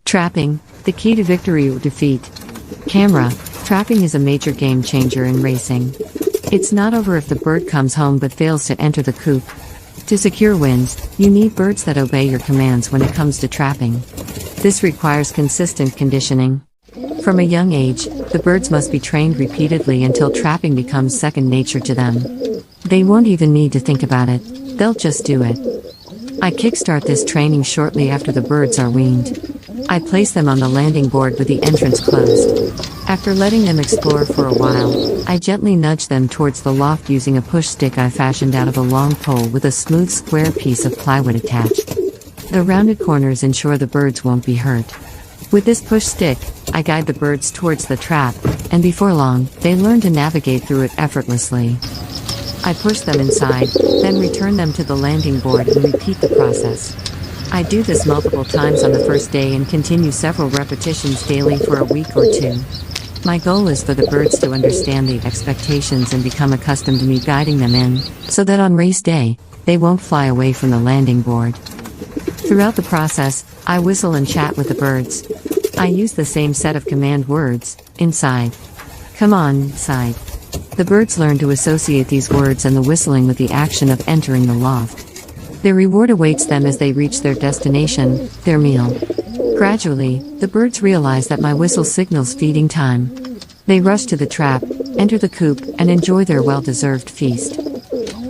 Trapping, the key to victory or defeat. Camera, trapping is a major game changer in racing. It's not over if the bird comes home but fails to enter the coop. To secure wins, you need birds that obey your commands when it comes to trapping. This requires consistent conditioning. From a young age, the birds must be trained repeatedly until trapping becomes second nature to them. They won't even need to think about it, they'll just do it. I kickstart this training shortly after the birds are weaned. I place them on the landing board with the entrance closed. After letting them explore for a while, I gently nudge them towards the loft using a push stick I fashioned out of a long pole with a smooth square piece of plywood attached. The rounded corners ensure the birds won't be hurt. With this push stick, I guide the birds towards the trap, and before long, they learn to navigate through it effortlessly. I push them inside, then return them to the landing board and repeat the process. I do this multiple times on the first day and continue several repetitions daily for a week or two. My goal is for the birds to understand the expectations and become accustomed to me guiding them in, so that on race day, they won't fly away from the landing board. Throughout the process, I whistle and chat with the birds. I use the same set of command words, inside. Come on, inside. The birds learn to associate these words and the whistling with the action of entering the loft. Their reward awaits them as they reach their destination, their meal. Gradually, the birds realize that my whistle signals feeding time. They rush to the trap, enter the coop, and enjoy their well-deserved feast.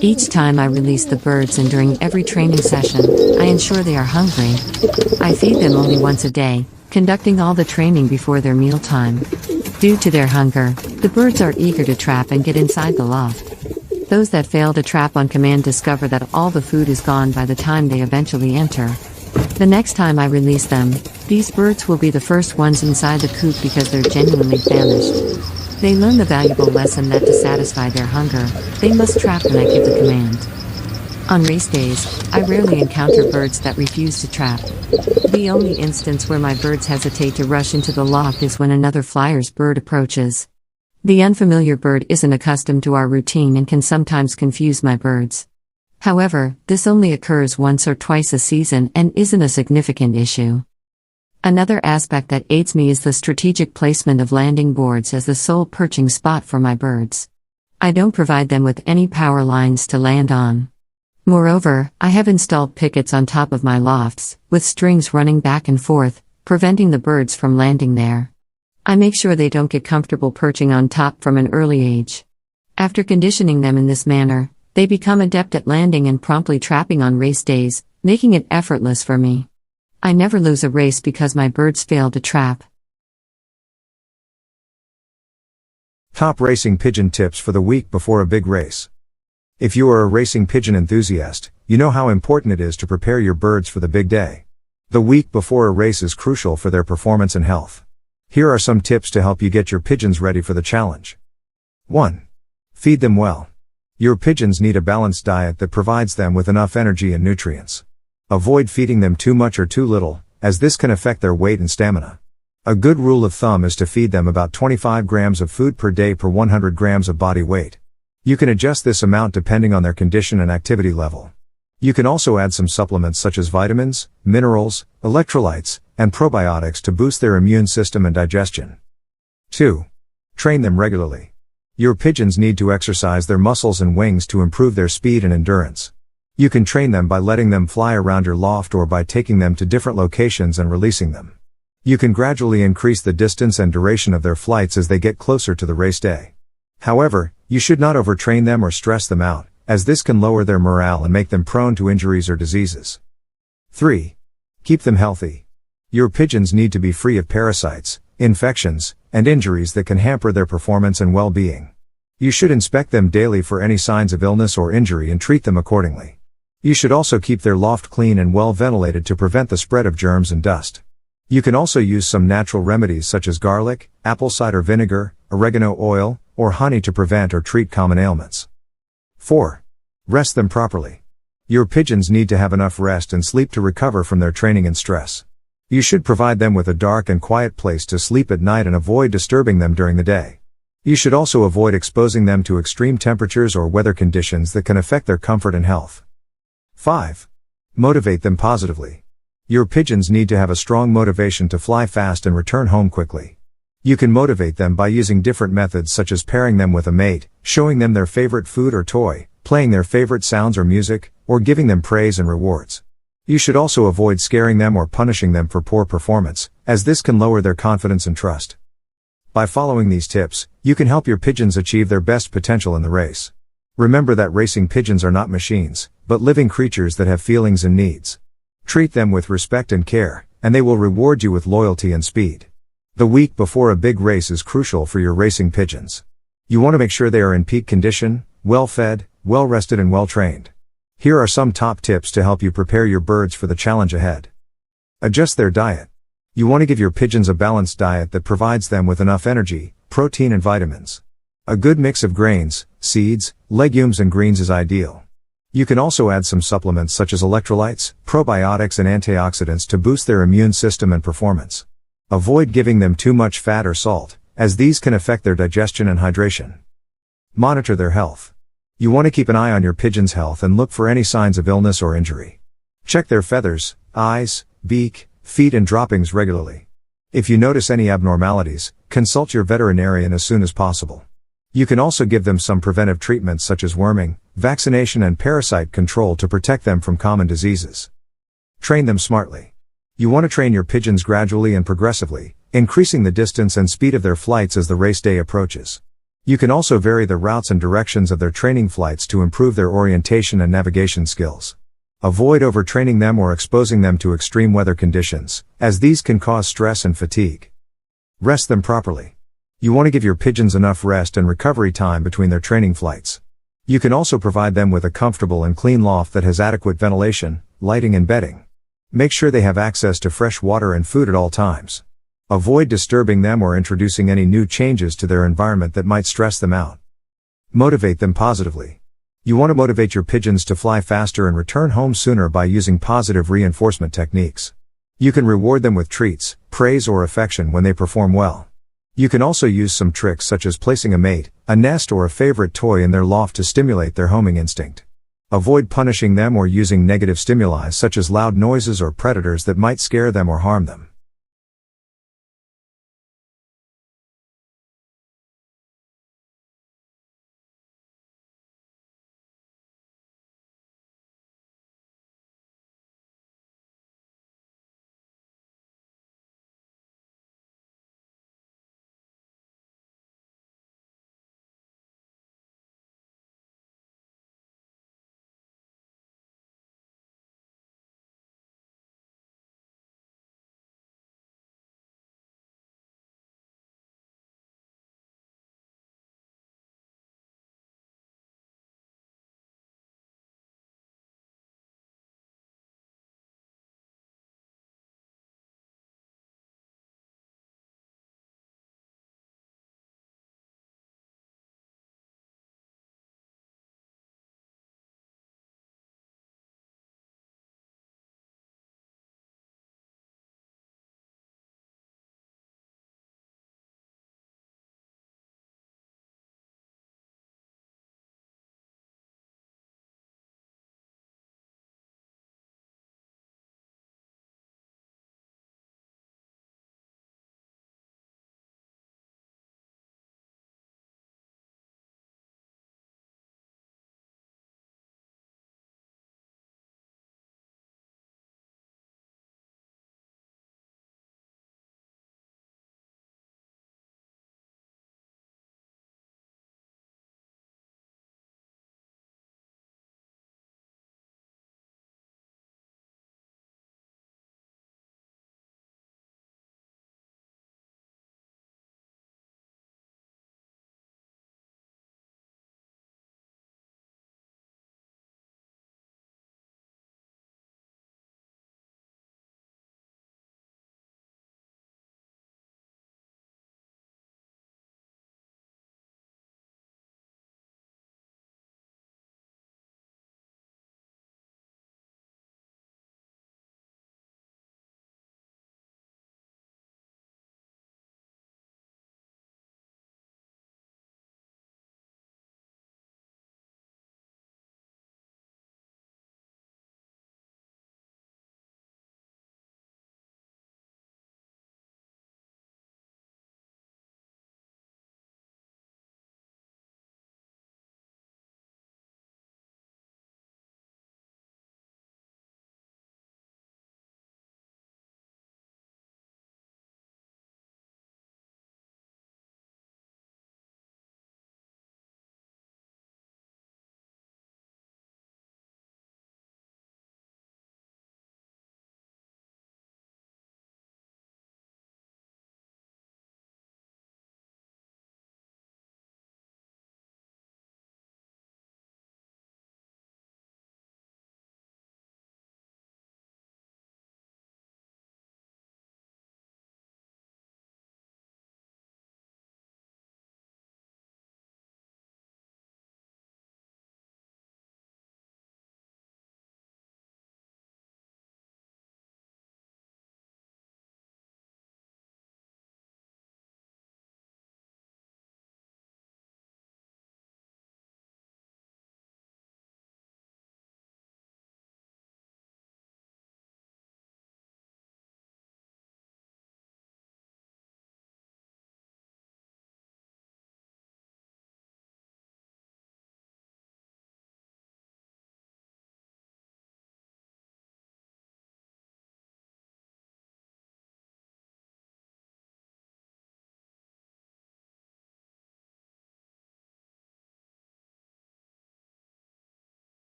Each time I release the birds and during every training session, I ensure they are hungry. I feed them only once a day, conducting all the training before their meal time. Due to their hunger, the birds are eager to trap and get inside the loft. Those that fail to trap on command discover that all the food is gone by the time they eventually enter. The next time I release them, these birds will be the first ones inside the coop because they're genuinely famished. They learn the valuable lesson that to satisfy their hunger, they must trap when I give the command. On race days, I rarely encounter birds that refuse to trap. The only instance where my birds hesitate to rush into the loft is when another flyer's bird approaches. The unfamiliar bird isn't accustomed to our routine and can sometimes confuse my birds. However, this only occurs once or twice a season and isn't a significant issue. Another aspect that aids me is the strategic placement of landing boards as the sole perching spot for my birds. I don't provide them with any power lines to land on. Moreover, I have installed pickets on top of my lofts, with strings running back and forth, preventing the birds from landing there. I make sure they don't get comfortable perching on top from an early age. After conditioning them in this manner, they become adept at landing and promptly trapping on race days, making it effortless for me. I never lose a race because my birds fail to trap. Top racing pigeon tips for the week before a big race. If you are a racing pigeon enthusiast, you know how important it is to prepare your birds for the big day. The week before a race is crucial for their performance and health. Here are some tips to help you get your pigeons ready for the challenge. 1. Feed them well. Your pigeons need a balanced diet that provides them with enough energy and nutrients. Avoid feeding them too much or too little, as this can affect their weight and stamina. A good rule of thumb is to feed them about 25 grams of food per day per 100 grams of body weight. You can adjust this amount depending on their condition and activity level. You can also add some supplements such as vitamins, minerals, electrolytes, and probiotics to boost their immune system and digestion. 2. Train them regularly. Your pigeons need to exercise their muscles and wings to improve their speed and endurance. You can train them by letting them fly around your loft or by taking them to different locations and releasing them. You can gradually increase the distance and duration of their flights as they get closer to the race day. However, you should not overtrain them or stress them out, as this can lower their morale and make them prone to injuries or diseases. 3. Keep them healthy. Your pigeons need to be free of parasites, infections, and injuries that can hamper their performance and well-being. You should inspect them daily for any signs of illness or injury and treat them accordingly. You should also keep their loft clean and well ventilated to prevent the spread of germs and dust. You can also use some natural remedies such as garlic, apple cider vinegar, oregano oil, or honey to prevent or treat common ailments. 4. Rest them properly. Your pigeons need to have enough rest and sleep to recover from their training and stress. You should provide them with a dark and quiet place to sleep at night and avoid disturbing them during the day. You should also avoid exposing them to extreme temperatures or weather conditions that can affect their comfort and health. 5. Motivate them positively. Your pigeons need to have a strong motivation to fly fast and return home quickly. You can motivate them by using different methods such as pairing them with a mate, showing them their favorite food or toy, playing their favorite sounds or music, or giving them praise and rewards. You should also avoid scaring them or punishing them for poor performance, as this can lower their confidence and trust. By following these tips, you can help your pigeons achieve their best potential in the race. Remember that racing pigeons are not machines, but living creatures that have feelings and needs. Treat them with respect and care, and they will reward you with loyalty and speed. The week before a big race is crucial for your racing pigeons. You want to make sure they are in peak condition, well-fed, well-rested and well-trained. Here are some top tips to help you prepare your birds for the challenge ahead. Adjust their diet. You want to give your pigeons a balanced diet that provides them with enough energy, protein and vitamins. A good mix of grains, seeds, legumes and greens is ideal. You can also add some supplements such as electrolytes, probiotics and antioxidants to boost their immune system and performance. Avoid giving them too much fat or salt, as these can affect their digestion and hydration. Monitor their health. You want to keep an eye on your pigeon's health and look for any signs of illness or injury. Check their feathers, eyes, beak, feet and droppings regularly. If you notice any abnormalities, consult your veterinarian as soon as possible. You can also give them some preventive treatments such as worming, vaccination and parasite control to protect them from common diseases. Train them smartly. You want to train your pigeons gradually and progressively, increasing the distance and speed of their flights as the race day approaches. You can also vary the routes and directions of their training flights to improve their orientation and navigation skills. Avoid overtraining them or exposing them to extreme weather conditions, as these can cause stress and fatigue. Rest them properly. You want to give your pigeons enough rest and recovery time between their training flights. You can also provide them with a comfortable and clean loft that has adequate ventilation, lighting and bedding. Make sure they have access to fresh water and food at all times. Avoid disturbing them or introducing any new changes to their environment that might stress them out. Motivate them positively. You want to motivate your pigeons to fly faster and return home sooner by using positive reinforcement techniques. You can reward them with treats, praise or affection when they perform well. You can also use some tricks such as placing a mate, a nest or a favorite toy in their loft to stimulate their homing instinct. Avoid punishing them or using negative stimuli such as loud noises or predators that might scare them or harm them.